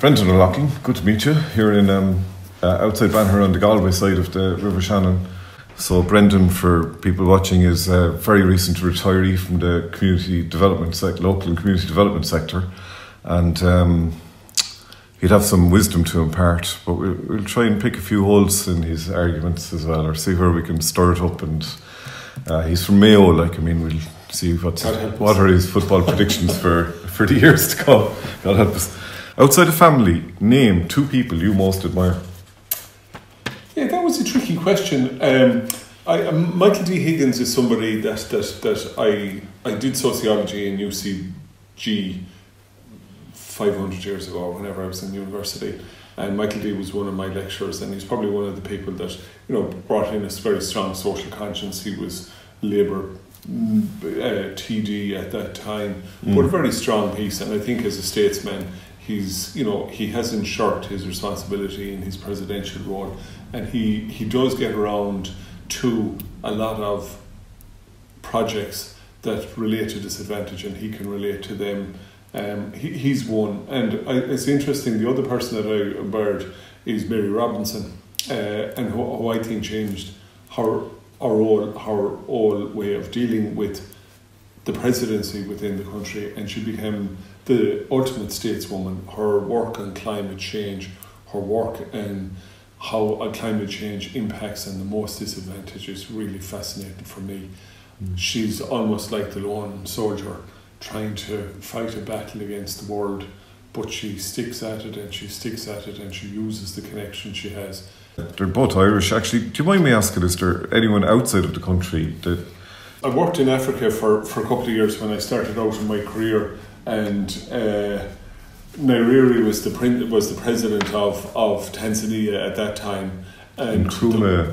Brendan O'Loughlin, good to meet you here in outside Banagher on the Galway side of the River Shannon. So Brendan, for people watching, is a very recent retiree from the community development local and community development sector, and he'd have some wisdom to impart. But we'll try and pick a few holes in his arguments as well, or see where we can stir it up. And he's from Mayo, we'll see what are his football predictions for the years to come. God help us. Outside of family, name 2 people you most admire. Yeah, that was a tricky question. Michael D. Higgins is somebody that I did sociology in UCG 500 years ago, whenever I was in university. And Michael D. was one of my lecturers, and he's probably one of the people that brought in a very strong social conscience. He was Labour TD at that time, but a very strong piece. And I think as a statesman, he hasn't shirked his responsibility in his presidential role, and he does get around to a lot of projects that relate to disadvantage, and he can relate to them. He's one, and it's interesting. The other person that I admired is Mary Robinson, and who I think changed her whole way of dealing with the presidency within the country, and she became the ultimate stateswoman. Her work on climate change, her work and how climate change impacts on the most disadvantaged is really fascinating for me. She's almost like the lone soldier trying to fight a battle against the world, but she sticks at it and she sticks at it, and she uses the connection she has. They're both Irish, actually. Do you mind me asking, is there anyone outside of the country that... I worked in Africa for a couple of years when I started out in my career, and Nyerere was the president of Tanzania at that time. And Mwalimu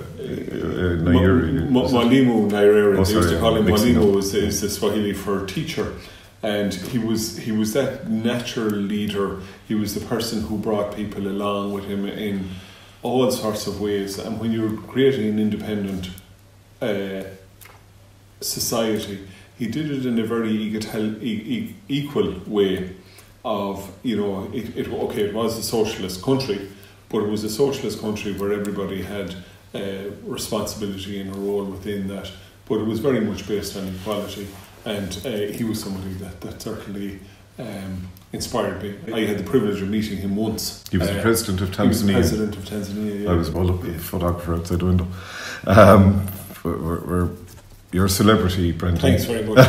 Nyerere, they used to call him Mwalimu, is the Swahili for teacher. And he was that natural leader. He was the person who brought people along with him in all sorts of ways. And when you're creating an independent society, he did it in a very equal way of, it was a socialist country, but it was a socialist country where everybody had responsibility and a role within that. But it was very much based on equality, and he was somebody that certainly inspired me. I had the privilege of meeting him once. He was the president of Tanzania. He was the president of Tanzania, yeah. I was a photographer outside the window. You're a celebrity, Brendan. Thanks very much.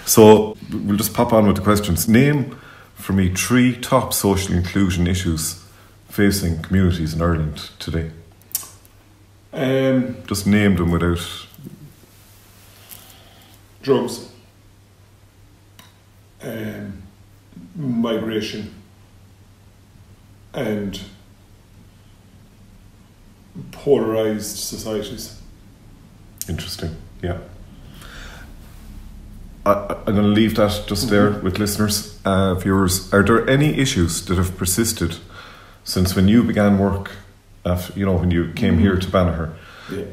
So we'll just pop on with the questions. Name for me 3 top social inclusion issues facing communities in Ireland today. Just name them without... Drugs, migration, and polarised societies. Interesting, yeah. I'm going to leave that just there with listeners, viewers. Are there any issues that have persisted since when you began work, when you came here to Banagher,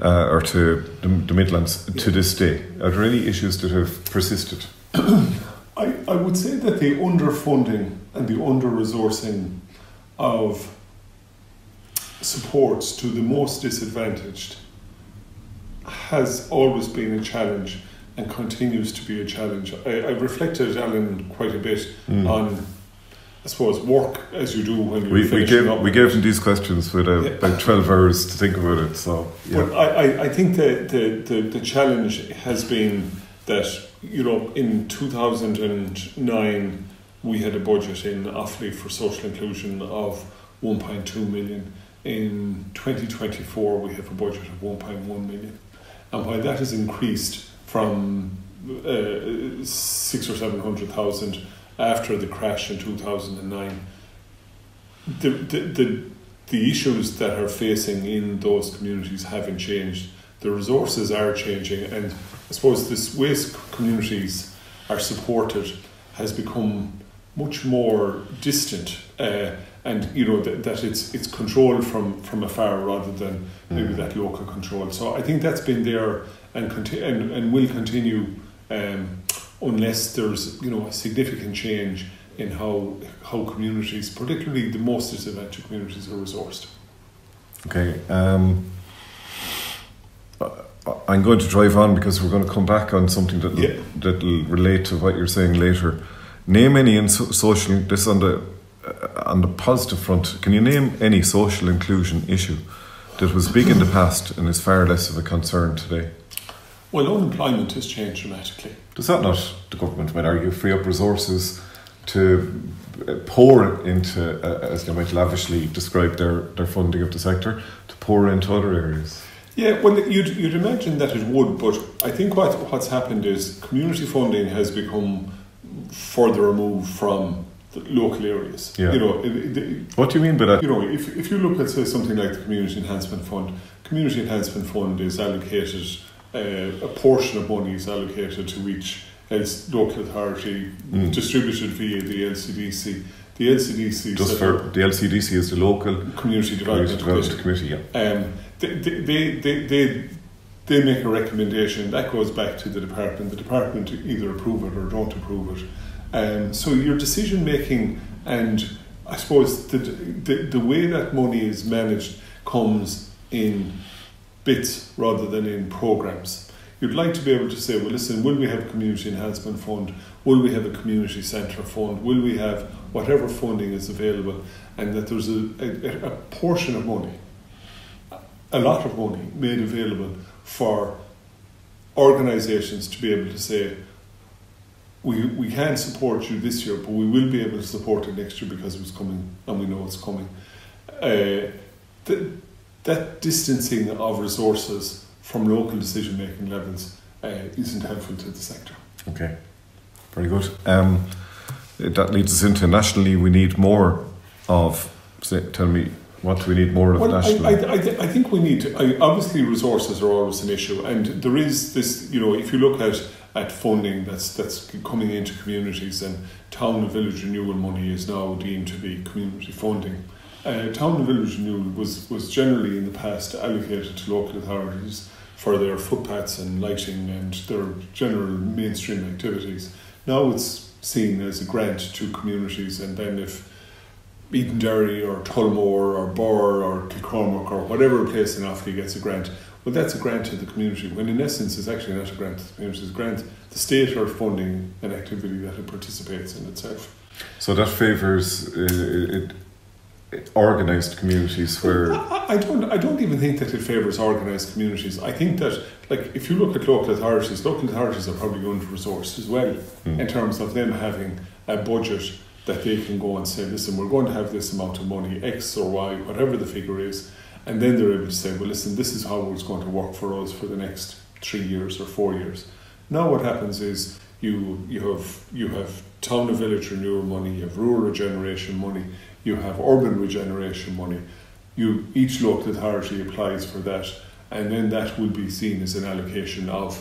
or to the Midlands, to this day? Are there any issues that have persisted? I would say that the underfunding and the under-resourcing of supports to the most disadvantaged has always been a challenge and continues to be a challenge. I've reflected, Alan, quite a bit on, I suppose, work as you do when you're finishing up. We gave them these questions with about 12 hours to think about it. So, yeah. But I think the challenge has been that, in 2009 we had a budget in Offaly for social inclusion of 1.2 million. In 2024 we have a budget of 1.1 million. And while that has increased from 600,000 or 700,000 after the crash in 2009, the issues that are facing in those communities haven't changed. The resources are changing, and I suppose this ways communities are supported has become much more distant, and that it's controlled from afar rather than maybe that local control. So I think that's been there and will continue unless there's a significant change in how communities, particularly the most disadvantaged communities, are resourced. Okay. I'm going to drive on because we're going to come back on something that'll relate to what you're saying later. Name any social, this on the positive front, can you name any social inclusion issue that was big in the past and is far less of a concern today? Well, unemployment has changed dramatically. Does that not, the government might argue, free up resources to pour into, as they might lavishly describe their funding of the sector, to pour into other areas? Yeah, well, you'd imagine that it would, but I think what's happened is community funding has become further removed from the local areas. Yeah. You know, what do you mean by that? You know, if you look at, say, something like the Community Enhancement Fund is allocated, a portion of money is allocated to each local authority, distributed via the LCDC. The LCDC... Just for the LCDC is the local Community Development Committee, yeah. They make a recommendation that goes back to the department. The department either approve it or don't approve it. So your decision making, and I suppose the way that money is managed comes in bits rather than in programs. You'd like to be able to say, well, listen, will we have a community enhancement fund? Will we have a community centre fund? Will we have whatever funding is available? And that there's a portion of money, a lot of money made available for organisations to be able to say, we can't support you this year, but we will be able to support it next year because it's coming and we know it's coming. That distancing of resources from local decision-making levels isn't helpful to the sector. Okay, very good. That leads us into nationally, we need more of, tell me, what do we need more of nationally? I think we need, obviously resources are always an issue, and there is this, you know, if you look at funding that's coming into communities, and town and village renewal money is now deemed to be community funding. Town and village renewal was generally in the past allocated to local authorities for their footpaths and lighting and their general mainstream activities. Now it's seen as a grant to communities, and then if Edenderry or Tullamore or Burr or Kilcormac or whatever place in Offaly gets a grant, well, that's a grant to the community, when in essence it's actually not a grant to the community, it's a grant. The state are funding an activity that it participates in itself. So that favours organised communities where... I don't even think that it favours organised communities. I think that, like, if you look at local authorities are probably under resourced as well, in terms of them having a budget that they can go and say, listen, we're going to have this amount of money, X or Y, whatever the figure is, and then they're able to say, well, listen, this is how it's going to work for us for the next 3 years or 4 years. Now what happens is you have town and village renewal money, you have rural regeneration money, you have urban regeneration money. Each local authority applies for that, and then that will be seen as an allocation of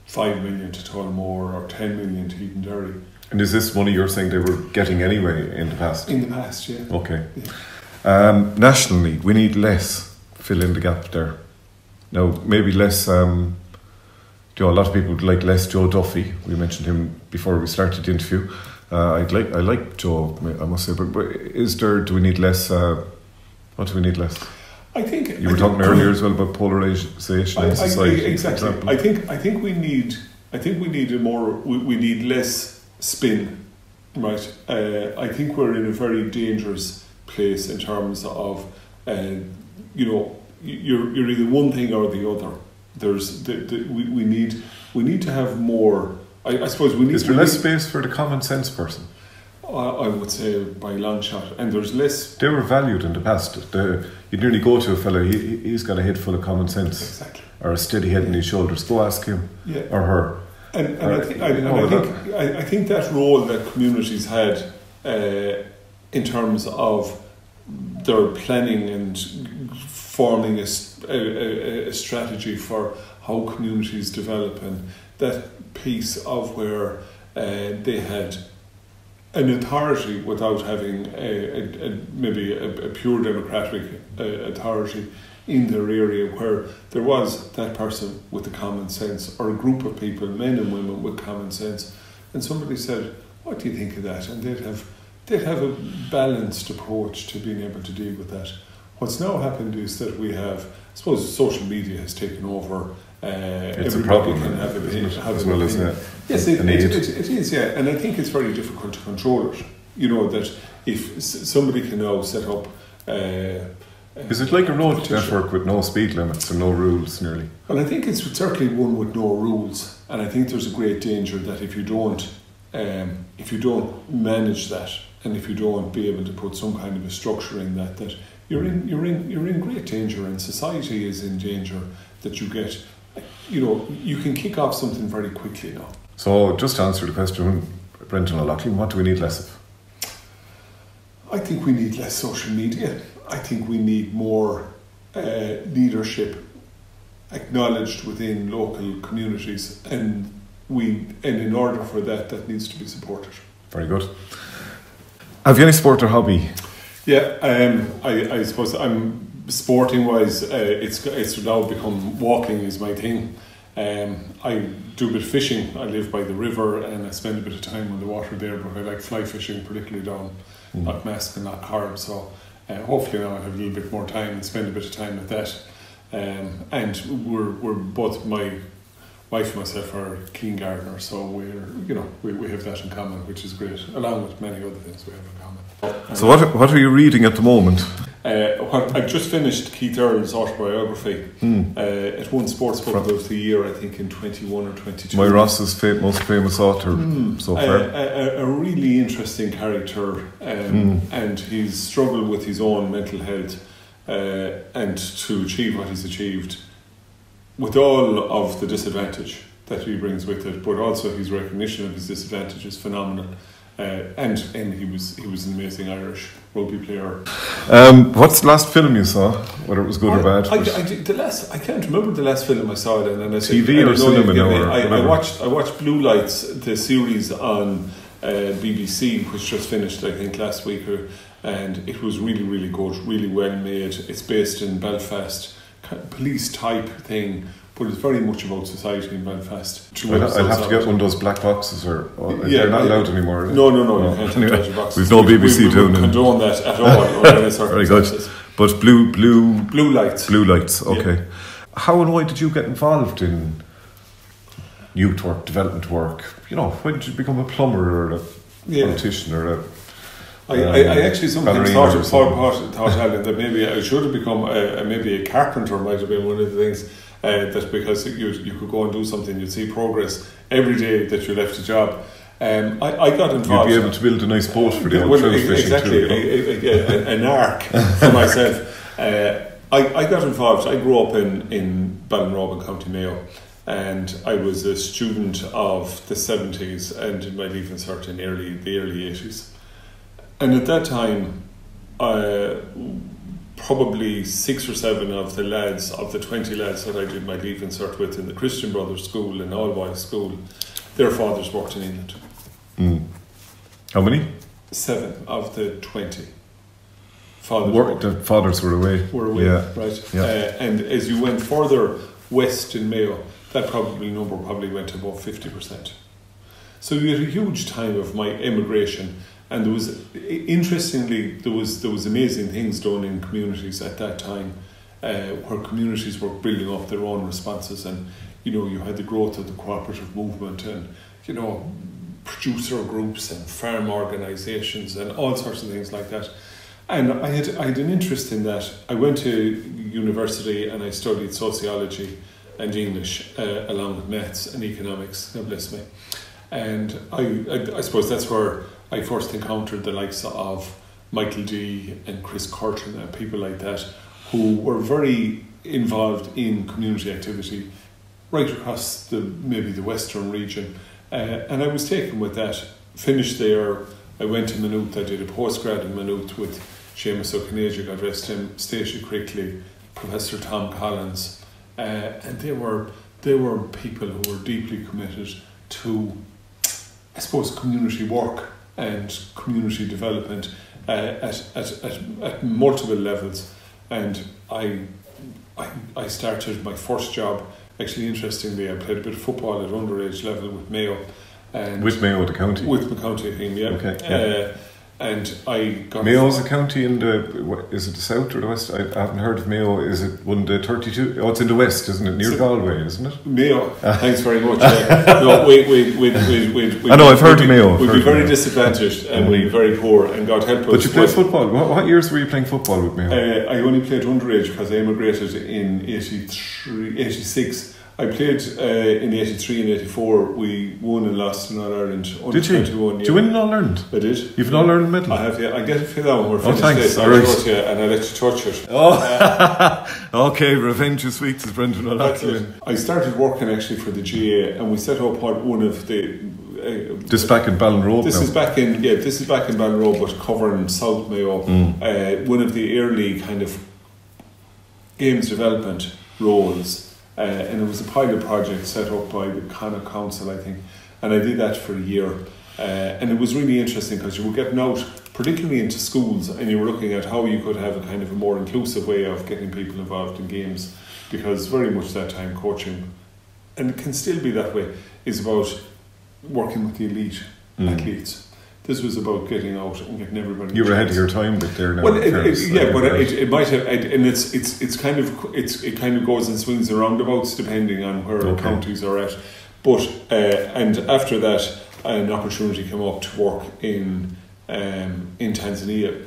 5 million to Tullamore or 10 million to Edenderry. And is this money you're saying they were getting anyway in the past? In the past, yeah. Okay. Yeah. Nationally, we need less. Fill in the gap there. Now, maybe less... a lot of people would like less Joe Duffy. We mentioned him before we started the interview. I like Joe, I must say, but do we need less? What do we need less? I think you were talking earlier as well about polarisation in society. Exactly. I think we need we need less spin, right? I think we're in a very dangerous place in terms of you're either one thing or the other. We need to have more. I suppose we need. Is there less space for the common sense person? I would say by a long shot, and there's less. They were valued in the past. You'd nearly go to a fella. He's got a head full of common sense, exactly, or a steady head on his shoulders. Go ask him, or her. And I think that role that communities had in terms of their planning and forming a strategy for how communities develop, and that piece of where they had an authority without having maybe a pure democratic authority in their area, where there was that person with the common sense, or a group of people, men and women with common sense, and somebody said, what do you think of that? And they'd have a balanced approach to being able to deal with that. What's now happened is that we have, I suppose, social media has taken over. It's a problem, can have as well as yes, it is, yeah. And I think it's very difficult to control it. You know, that if somebody can now set up... is it like a road network with no speed limits and no rules, nearly? Well, I think it's certainly one with no rules. And I think there's a great danger that if you don't manage that, and if you don't be able to put some kind of a structure in that you're in great danger, and society is in danger, that you get, you can kick off something very quickly now. So just to answer the question, Brendan O'Loughlin, what do we need less of? I think we need less social media. I think we need more leadership acknowledged within local communities, and in order for that needs to be supported. Very good. Have you any sport or hobby? Yeah, I suppose I'm sporting wise. It's now become walking is my thing. I do a bit of fishing. I live by the river and I spend a bit of time on the water there. But I like fly fishing, particularly down Knockmask and Knockcarb. So hopefully now I have a little bit more time and spend a bit of time with that. And we're both, my wife and myself are keen gardeners, so we have that in common, which is great, along with many other things we have in common. So what are you reading at the moment? I've just finished Keith Earls' autobiography. It won Sports Book of the Year, I think, in 21 or 22. My Ross's most famous author so far. A really interesting character, and he's struggled with his own mental health, and to achieve what he's achieved, with all of the disadvantage that he brings with it, but also his recognition of his disadvantage is phenomenal. And he was an amazing Irish rugby player. What's the last film you saw? Whether it was good or bad? I can't remember the last film I saw it in. And TV or cinema? I watched Blue Lights, the series on BBC, which just finished I think last week, and it was really, really good, really well made. It's based in Belfast, police type thing, but it's very much about society in Belfast. I'll have to get one of those black boxes, they're not allowed anymore. No, you can't anyway, touch a box. We've no BBC tuning. We condone that at all. Very good. But blue lights. Blue lights. Okay. Yeah. How and why did you get involved in youth work, development work? When did you become a plumber or a politician or a? I actually sometimes thought Alan, that maybe I should have become maybe a carpenter. Might have been one of the things. That because you could go and do something, you'd see progress every day that you left a job. I got involved. You'd be able to build a nice boat for the old fishing exactly, too. An ark for myself. I got involved. I grew up in Banagher, County Mayo, and I was a student of the 70s and did my leaving cert in the early 80s. And at that time, probably 6 or 7 of the 20 lads that I did my leaving cert with in the Christian Brothers School and all boys school, their fathers worked in England. How many? 7 of the 20. The fathers were away. Yeah. Right. Yeah. And as you went further west in Mayo, that number went above 50%. So you had a huge time of my emigration. And there was, interestingly, there was amazing things done in communities at that time, where communities were building up their own responses, and you had the growth of the cooperative movement, and producer groups and farm organisations and all sorts of things like that. And I had an interest in that. I went to university and I studied sociology and English, along with maths and economics. God bless me. And I suppose that's where I first encountered the likes of Michael D and Chris Curtin and people like that, who were very involved in community activity right across maybe the western region. And I was taken with that. Finished there, I went to Maynooth. I did a postgrad in Maynooth with Seamus O'Conneja, God rest him, Stacey Crickley, Professor Tom Collins, and they were people who were deeply committed to, I suppose, community work and community development at multiple levels. And I started my first job. Actually, interestingly, I played a bit of football at underage level with Mayo, And with Mayo, the county? With the county team, yeah. Okay, yeah. And I got... Mayo's a county in is it the south or the west? I haven't heard of Mayo. Is it one of the 32? Oh, it's in the west, isn't it? Near Galway, isn't it? Mayo. Thanks very much. No, I know, I've heard of Mayo. We'd be very disadvantaged and we'd be very poor, and God help us. But you played football. What years were you playing football with Mayo? I only played underage because I emigrated in 86. I played in 83 and 84. We won and lost in All Ireland. Did you? 21, Did you win in All Ireland? I did. You've an All Ireland medal? I have, yeah. I get it for that when we're finished. Thanks. I'll show it to you and I'll let you touch it. Oh, okay. Revenge is sweet, as Brendan will have to. I started working actually for the GA, and we set up one of the... this back in Ballinrobe. This is back in Ballinrobe, but covering South Mayo. One of the early kind of games development roles. And it was a pilot project set up by the Connacht Council, I think, and I did that for a year, and it was really interesting because you were getting out, particularly into schools, and you were looking at how you could have a kind of a more inclusive way of getting people involved in games, because very much that time coaching, and it can still be that way, is about working with the elite athletes. This was about getting out and getting everybody. You were ahead of your time with there now. Well, it might have, and it kind of goes and swings and roundabouts depending on where counties are at. But and after that, an opportunity came up to work in Tanzania,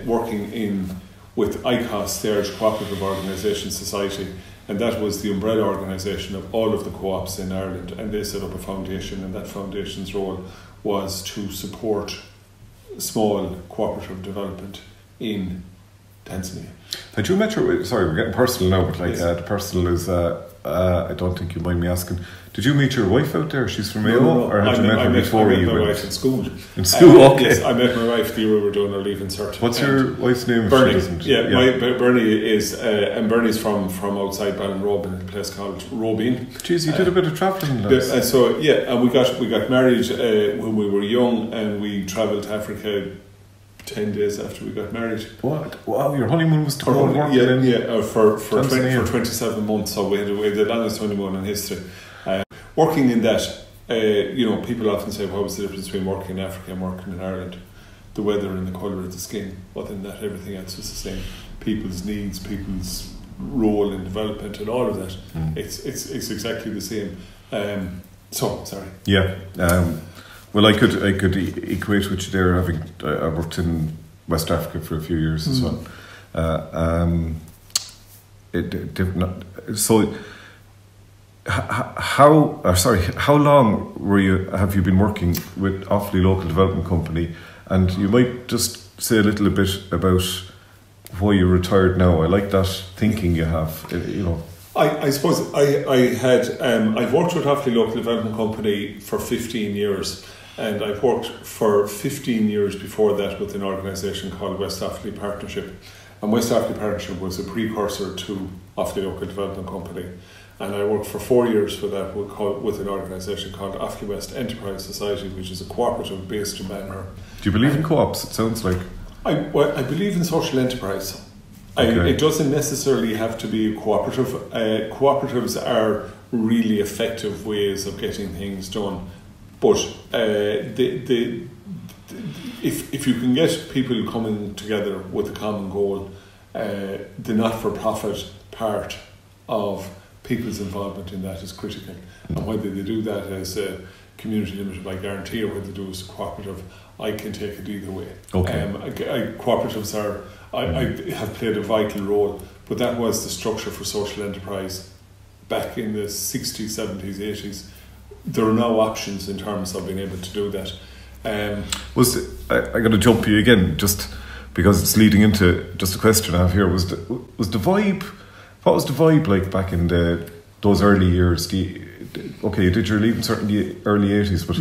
working with ICOS, the Irish Cooperative Organisation Society, and that was the umbrella organisation of all of the co-ops in Ireland, and they set up a foundation, and that foundation's role was to support small cooperative development in Tanzania. Had you met your... Sorry, we're getting personal now, but the personal is... I don't think you mind me asking. Did you meet your wife out there? She's from Mayo? No. Or had you met her before you went? I met my wife in school. In school, okay. Yes, I met my wife the year we were doing our leaving cert. What's your wife's name? Bernie. Bernie is... and Bernie's from outside Ballinrobe in a place called Robin. Jeez, you did a bit of travelling. And we got married when we were young, and we travelled to Africa 10 days after we got married. What? Wow, your honeymoon was to go and work for 27 months, so we had the longest honeymoon in history. Working in that, people often say, what was the difference between working in Africa and working in Ireland? The weather and the colour of the skin. Other than that, everything else was the same. People's needs, people's role in development and all of that. It's exactly the same. Sorry. Yeah. Well, I could equate with you there, having I worked in West Africa for a few years as well. How long have you been working with Offaly Local Development Company? And you might just say a little bit about why you retired now. I like that thinking you have. I suppose I've worked with Offaly Local Development Company for 15 years. And I've worked for 15 years before that with an organisation called West Offaly Partnership. And West Offaly Partnership was a precursor to Offaly Local Development Company. And I worked for 4 years for that with an organisation called Offaly West Enterprise Society, which is a cooperative based in Banagher. Do you believe in co-ops, it sounds like? I believe in social enterprise. Okay. It doesn't necessarily have to be a cooperative. Cooperatives are really effective ways of getting things done. But if you can get people coming together with a common goal, the not-for-profit part of people's involvement in that is critical. And whether they do that as a community limited by guarantee or whether they do as a cooperative, I can take it either way. Okay. Cooperatives I have played a vital role, but that was the structure for social enterprise back in the 60s, 70s, 80s. There are no options in terms of being able to do that. I'm going to jump you again, just because it's leading into just a question I have here. Was the vibe? What was the vibe like back in those early years? You did your leaving cert in the early 80s, but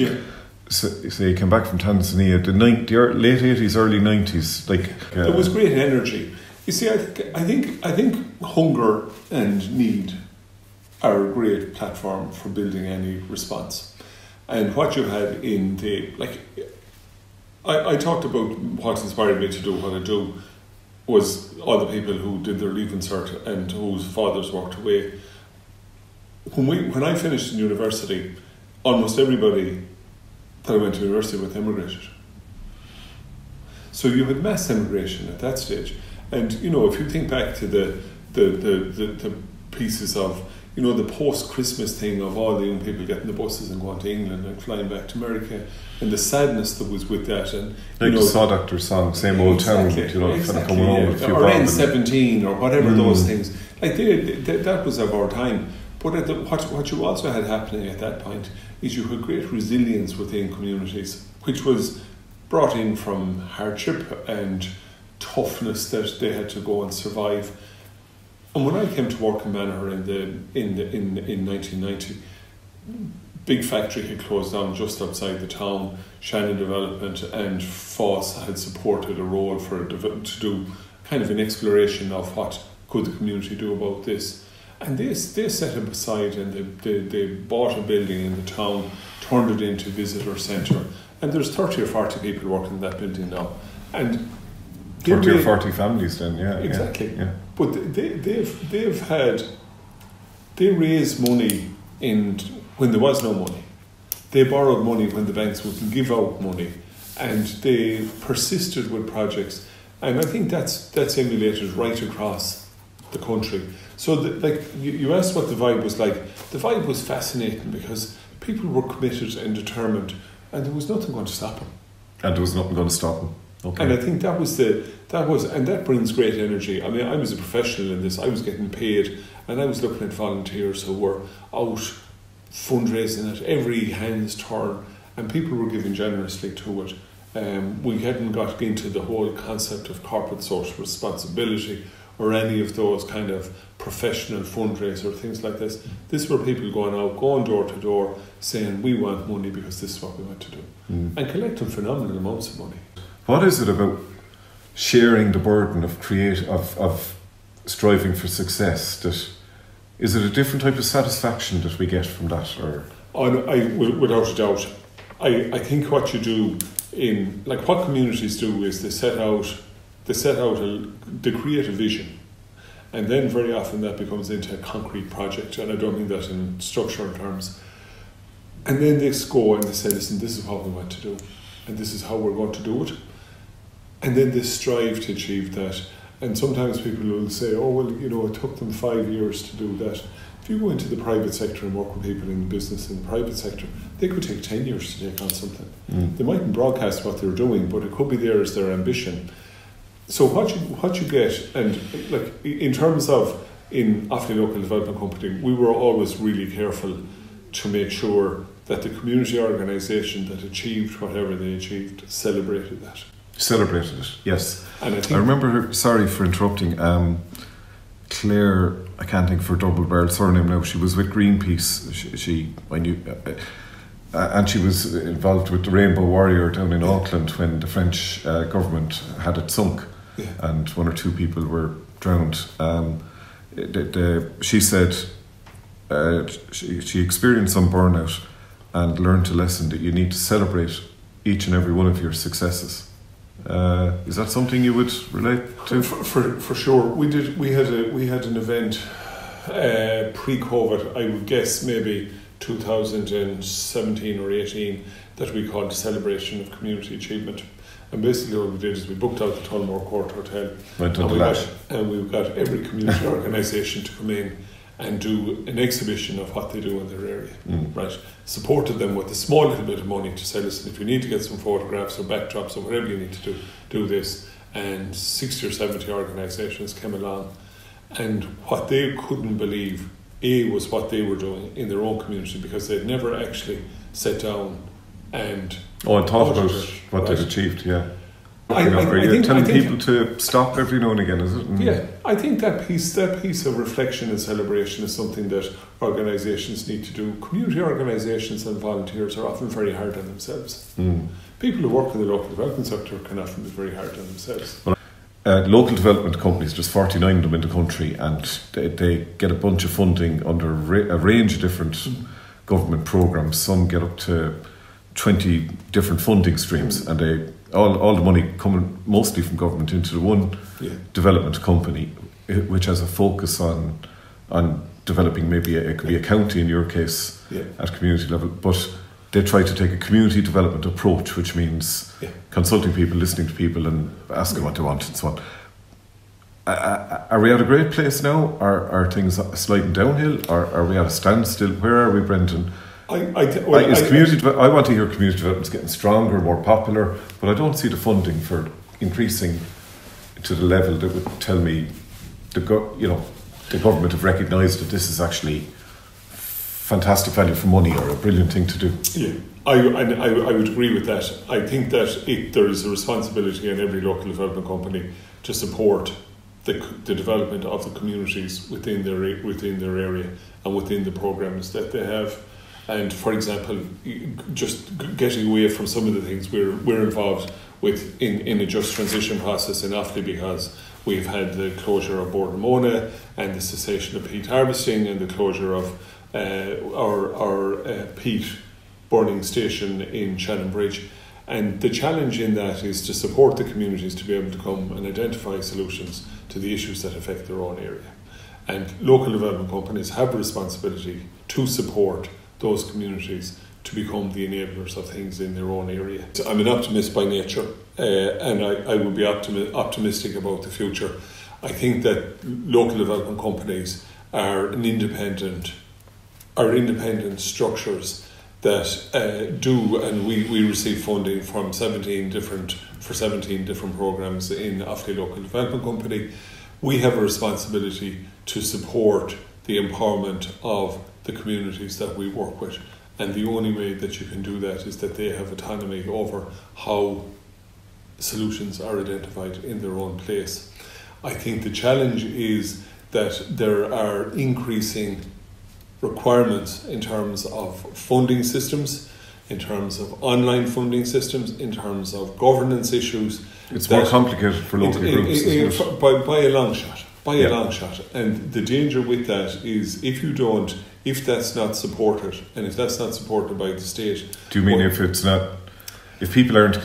so you came back from Tanzania, the late 80s, early 90s. There was great energy. You see, I think hunger and need are a great platform for building any response. And what you had in I talked about what inspired me to do what I do was all the people who did their leaving cert and whose fathers walked away. When I finished in university, almost everybody that I went to university with emigrated. So you had mass emigration at that stage. And, you know, if you think back to the pieces of, you know, the post-Christmas thing of all the young people getting the buses and going to England and flying back to America, and the sadness that was with that. And, like the Saw Doctor song, same old town, you know, kind of coming home with a few or N17 or whatever those things. Like, that was of our time. But what you also had happening at that point is you had great resilience within communities, which was brought in from hardship and toughness that they had to go and survive. And when I came to work in Banagher in 1990, big factory had closed down just outside the town. Shannon Development and Foss had supported a role to do kind of an exploration of what could the community do about this. And they set it aside and they bought a building in the town, turned it into a visitor centre, and there's 30 or 40 people working in that building now. And 30 or 40 families then, yeah. Exactly. Yeah. But they raised money when there was no money. They borrowed money when the banks wouldn't give out money, and they persisted with projects. And I think that's emulated right across the country. So you asked what the vibe was like. The vibe was fascinating because people were committed and determined, and there was nothing going to stop them. And there was nothing going to stop them. Okay. And I think that brings great energy. I mean, I was a professional in this. I was getting paid, and I was looking at volunteers who were out fundraising at every hand's turn, and people were giving generously to it. We hadn't got into the whole concept of corporate social responsibility or any of those kind of professional fundraiser things like this. This were people going door to door, saying we want money because this is what we want to do, and collecting phenomenal amounts of money. What is it about sharing the burden of striving for success? Is it a different type of satisfaction that we get from that, or? Without a doubt, I think what you do what communities do is they create a vision, and then very often that becomes into a concrete project, and I don't mean that in structural terms. And then they go and they say, listen, this is what we want to do, and this is how we're going to do it. And then they strive to achieve that. And sometimes people will say, oh, well, you know, it took them 5 years to do that. If you go into the private sector and work with people in business in the private sector, they could take 10 years to take on something. They mightn't broadcast what they're doing, but it could be there as their ambition. So what you get, and like in terms of in Offaly Local Development Company, we were always really careful to make sure that the community organisation that achieved whatever they achieved celebrated that. Celebrated it, yes. And I remember her, sorry for interrupting, Claire, I can't think of her double barrel surname now, she was with Greenpeace, I knew, and she was involved with the Rainbow Warrior down in Auckland when the French government had it sunk, and 1 or 2 people were drowned. She said she experienced some burnout and learned a lesson that you need to celebrate each and every one of your successes. Is that something you would relate to? For sure. We had an event pre-COVID, I would guess maybe 2017 or 18, that we called Celebration of Community Achievement. And basically what we did is we booked out the Tullamore Court Hotel, and we got every community organisation to come in and do an exhibition of what they do in their area, right? Supported them with a small little bit of money to say, listen, if you need to get some photographs or backdrops or whatever you need to do this. And 60 or 70 organisations came along, and what they couldn't believe, was what they were doing in their own community, because they'd never actually sat down and thought about what they'd achieved, yeah. You're telling people to stop every now and again, is it? Yeah, I think that piece of reflection and celebration is something that organisations need to do. Community organisations and volunteers are often very hard on themselves. People who work in the local development sector can often be very hard on themselves. Local development companies, there's 49 of them in the country, and they get a bunch of funding under a range of different government programmes. Some get up to 20 different funding streams, and all the money coming mostly from government into the one development company, which has a focus on developing, maybe it could be a county in your case at community level, but they try to take a community development approach, which means consulting people, listening to people, and asking what they want and so on. Are we at a great place now? Are things sliding downhill? Are we at a standstill? Where are we, Brendan? I want to hear community development's getting stronger, more popular, but I don't see the funding for increasing to the level that would tell me the government have recognised that this is actually fantastic value for money or a brilliant thing to do. Yeah, I would agree with that. I think that there is a responsibility in every local development company to support the development of the communities within their area and within the programs that they have. And for example, just getting away from some of the things we're involved with in a just transition process in Offaly, because we've had the closure of Bordemona and the cessation of peat harvesting and the closure of our peat burning station in Shannon-Bridge. And the challenge in that is to support the communities to be able to come and identify solutions to the issues that affect their own area. And local development companies have a responsibility to support those communities to become the enablers of things in their own area. I'm an optimist by nature, and I would be optimistic about the future. I think that local development companies are independent structures that do, and we receive funding from 17 different programs in Offaly Local Development Company. We have a responsibility to support the empowerment of the communities that we work with, and the only way that you can do that is that they have autonomy over how solutions are identified in their own place. I think the challenge is that there are increasing requirements in terms of funding systems, in terms of online funding systems, in terms of governance issues. It's more complicated for local groups, isn't it? By a long shot. A long shot. And the danger with that is if that's not supported, and if that's not supported by the state. Do you mean if people aren't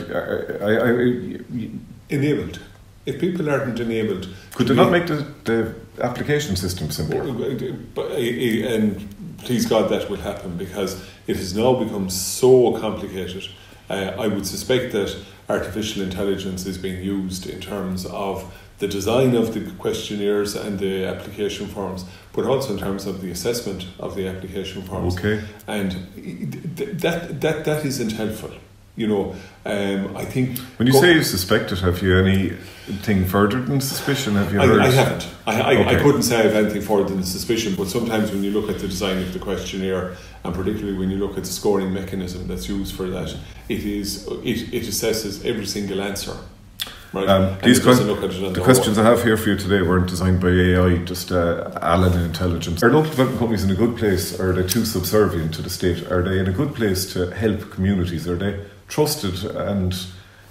enabled? If people aren't enabled, could they not make the application system simpler? And please God, that will happen, because it has now become so complicated. I would suspect that artificial intelligence is being used in terms of the design of the questionnaires and the application forms, but also in terms of the assessment of the application forms. Okay. And that isn't helpful. I think... When you say you suspect it, have you anything further than suspicion? Have you heard? I haven't. I couldn't say I have anything further than suspicion, but sometimes when you look at the design of the questionnaire, and particularly when you look at the scoring mechanism that's used for that, it assesses every single answer. Right? The questions I have here for you today weren't designed by AI, just Alan intelligence. Are local development companies in a good place, or are they too subservient to the state? Are they in a good place to help communities? Are they trusted and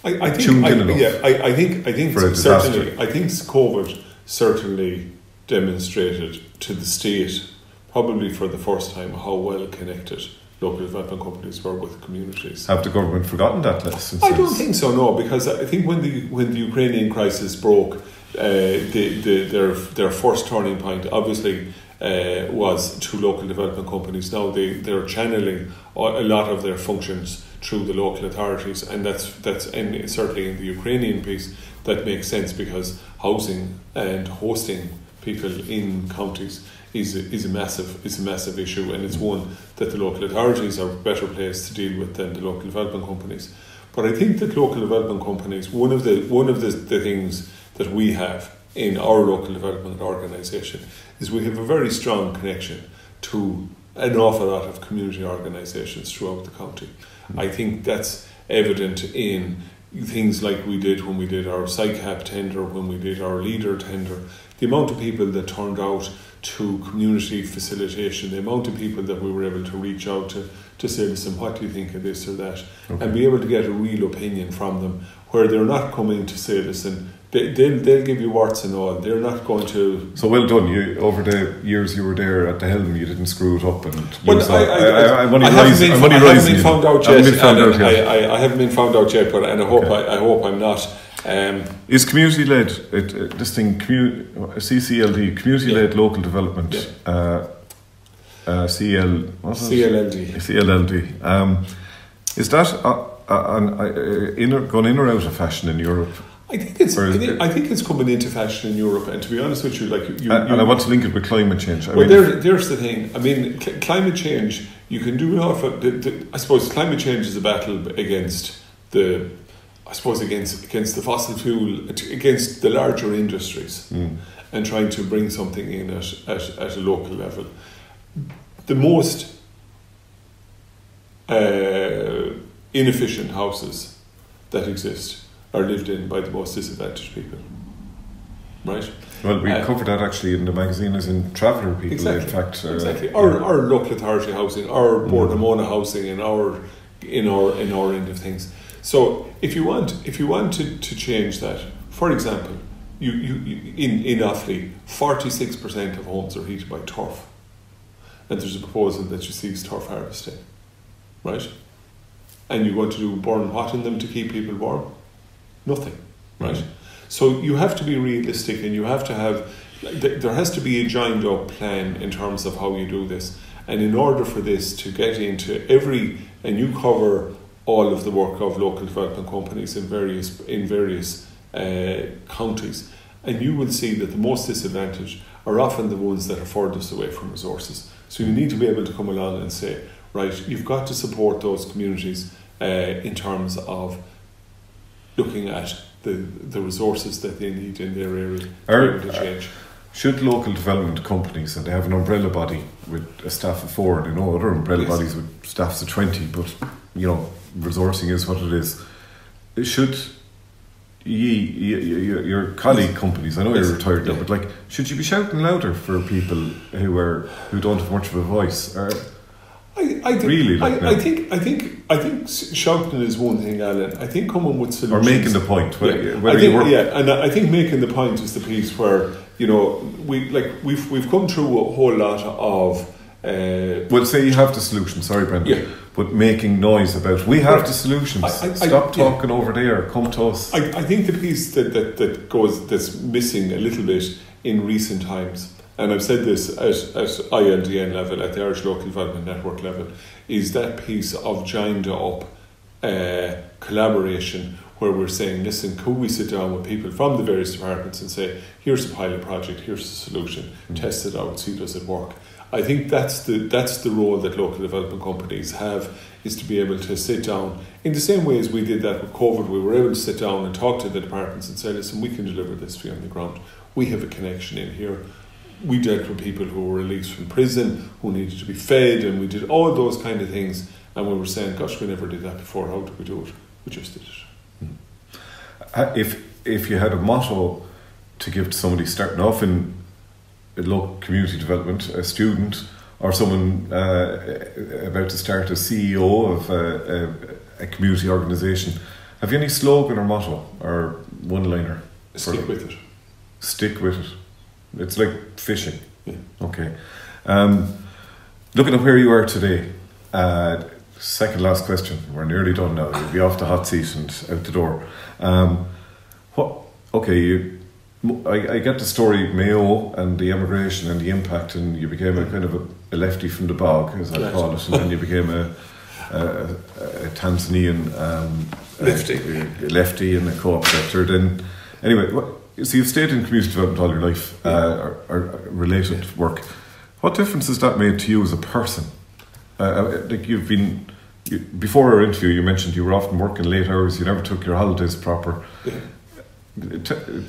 tuned in enough? Yeah, I think for a disaster? I think COVID certainly demonstrated to the state, probably for the first time, how well connected local development companies were with communities. Have the government forgotten that lesson? I don't think so, no, because I think when the Ukrainian crisis broke, their first turning point obviously was to local development companies. Now they're channeling a lot of their functions through the local authorities, and that's and certainly in the Ukrainian piece that makes sense, because housing and hosting people in counties is a massive issue, and it's one that the local authorities are better placed to deal with than the local development companies. But I think that local development companies, one of the things that we have in our local development organisation is we have a very strong connection to an awful lot of community organisations throughout the county. I think that's evident in things like we did when we did our SICAP tender, when we did our leader tender, the amount of people that turned out to community facilitation, the amount of people that we were able to reach out to say, listen, what do you think of this or that? Okay. And be able to get a real opinion from them, where they're not coming to say, listen, they'll give you warts and all. They're not going to... So well done. You, over the years you were there at the helm, you didn't screw it up and I haven't been found out yet. I haven't been found out yet, but and I hope I'm not. Is community-led, this thing, CCLD, community-led local development, CLLD. Is that gone in or out of fashion in Europe? I think it's coming into fashion in Europe, and to be honest with you, like and I want to link it with climate change. There's the thing. I mean, climate change. You can do an awful. I suppose climate change is a battle against the the fossil fuel, against the larger industries, and trying to bring something in at a local level. The most inefficient houses that exist are lived in by the most disadvantaged people, right? Well, we covered that actually in the magazine as in traveller people. Exactly, in fact, exactly. Our local authority housing, our Board Namona housing, in our end of things. So if you want to change that, for example, you in Offaly, 46% of homes are heated by turf, and there's a proposal that you cease turf harvesting, right? And you want to burn what in them to keep people warm? Nothing, right? So you have to be realistic, and you have to have, there has to be a joined up plan in terms of how you do this. And in order for this to get into and you cover all of the work of local development companies in various counties, and you will see that the most disadvantaged are often the ones that are furthest away from resources. So you need to be able to come along and say, right, you've got to support those communities in terms of looking at the resources that they need in their area to be able to change. Should local development companies, and they have an umbrella body with a staff of 4, they know other umbrella bodies with staffs of 20, but resourcing is what it is. Should your colleague companies, I know you're retired now, but should you be shouting louder for people who don't have much of a voice? I think shouting is one thing, Alan. I think coming with solutions, or making the point. And I think making the point is the piece where we've come through a whole lot of. Well, say you have the solution. Sorry, Brendan, but making noise about we have the solutions. Stop talking over there. Come to us. I think the piece that's missing a little bit in recent times, and I've said this at ILDN level, at the Irish Local Development Network level, is that piece of joined up collaboration where we're saying, listen, could we sit down with people from the various departments and say, here's a pilot project, here's the solution, test it out, see does it work. I think that's the role that local development companies have, is to be able to sit down in the same way as we did that with COVID. We were able to sit down and talk to the departments and say, listen, we can deliver this for you on the ground. We have a connection in here. We dealt with people who were released from prison, who needed to be fed, and we did all those kind of things. And we were saying, gosh, we never did that before. How did we do it? We just did it. If you had a motto to give to somebody starting off in local community development, a student or someone about to start as CEO of a community organisation, have you any slogan or motto or one-liner? Stick with it. Stick with it. It's like fishing. Yeah. Okay. Looking at where you are today, second last question. We're nearly done now. You'll be off the hot seat and out the door. I get the story, Mayo and the emigration and the impact, and you became a kind of a lefty from the bog, as I call it, and then you became a Tanzanian lefty in the co-op sector. Then, anyway, so you've stayed in community development all your life, or related work. What difference has that made to you as a person? Before our interview, you mentioned you were often working late hours. You never took your holidays proper. Yeah.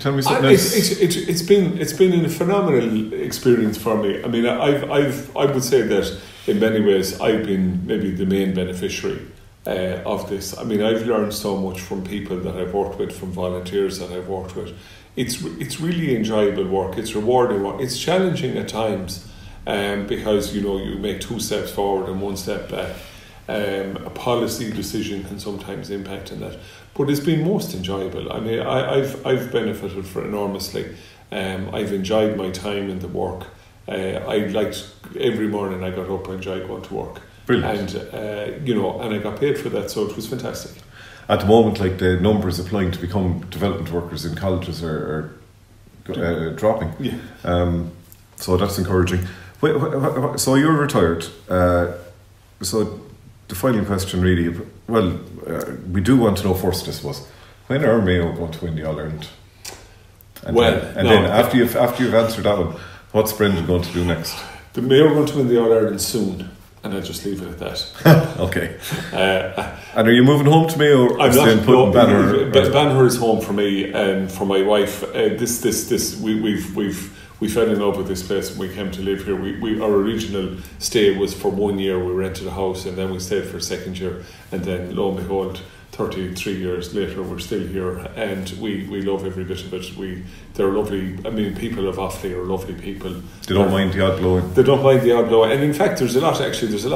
Tell me something else. It's been a phenomenal experience for me. I mean, I would say that in many ways I've been maybe the main beneficiary of this. I mean, I've learned so much from people that I've worked with, from volunteers that I've worked with. It's really enjoyable work. It's rewarding work. It's challenging at times, because you make 2 steps forward and 1 step back. A policy decision can sometimes impact on that, but it's been most enjoyable. I mean, I've benefited enormously. I've enjoyed my time in the work. I liked every morning I got up, I enjoyed going to work. Brilliant. And and I got paid for that, so it was fantastic. At the moment, the numbers applying to become development workers in colleges are dropping. Yeah. So that's encouraging. So you're retired. So the final question really, well, we do want to know first, I suppose, when are Mayo going to win the All-Ireland? And then after you've answered that one, what's Brendan going to do next? The Mayo are going to win the All-Ireland soon, and I'll just leave it at that. Okay. And are you moving home to Mayo? I'm not. Banagher? Banagher is home for me and for my wife. We fell in love with this place and we came to live here. Our original stay was for 1 year. We rented a house and then we stayed for a second year, and then lo and behold, 33 years later we're still here, and we love every bit of it. They're lovely. I mean, people of Offaly are lovely people. They don't mind the odd blowing. They don't mind the odd blowing. And in fact there's a lot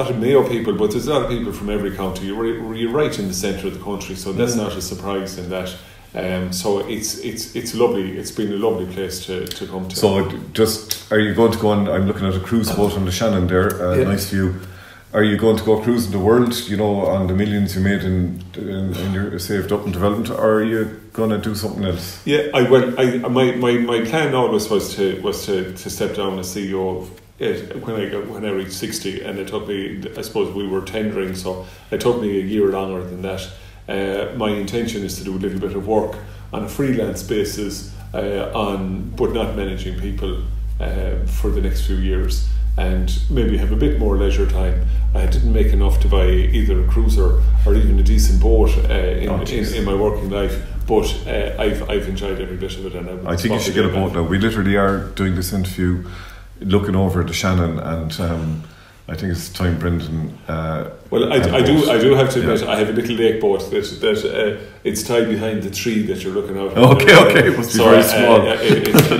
of Mayo people, but there's a lot of people from every county. You're right in the centre of the country, so that's not a surprise in that. So it's lovely. It's been a lovely place to come to. So are you going to go on? I'm looking at a cruise boat on the Shannon there. Nice view. Are you going to go cruising the world? You know, on the millions you made in your saved up and development, or are you going to do something else? Yeah, my plan always was to step down as CEO of it when I reached 60, and it took me. I suppose we were tendering, so it took me a year longer than that. My intention is to do a little bit of work on a freelance basis, but not managing people for the next few years, and maybe have a bit more leisure time. I didn't make enough to buy either a cruiser or even a decent boat in my working life, but I've enjoyed every bit of it. And I think you should get a boat now. We literally are doing this interview looking over the Shannon, and I think it's time, Brendan. Well, I do have to admit, I have a little lake boat that it's tied behind the tree that you're looking out. Okay, it must be very small.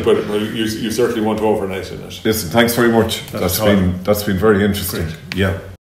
But you certainly want to overnight in it. Listen, thanks very much. That's been very interesting. Great. Yeah.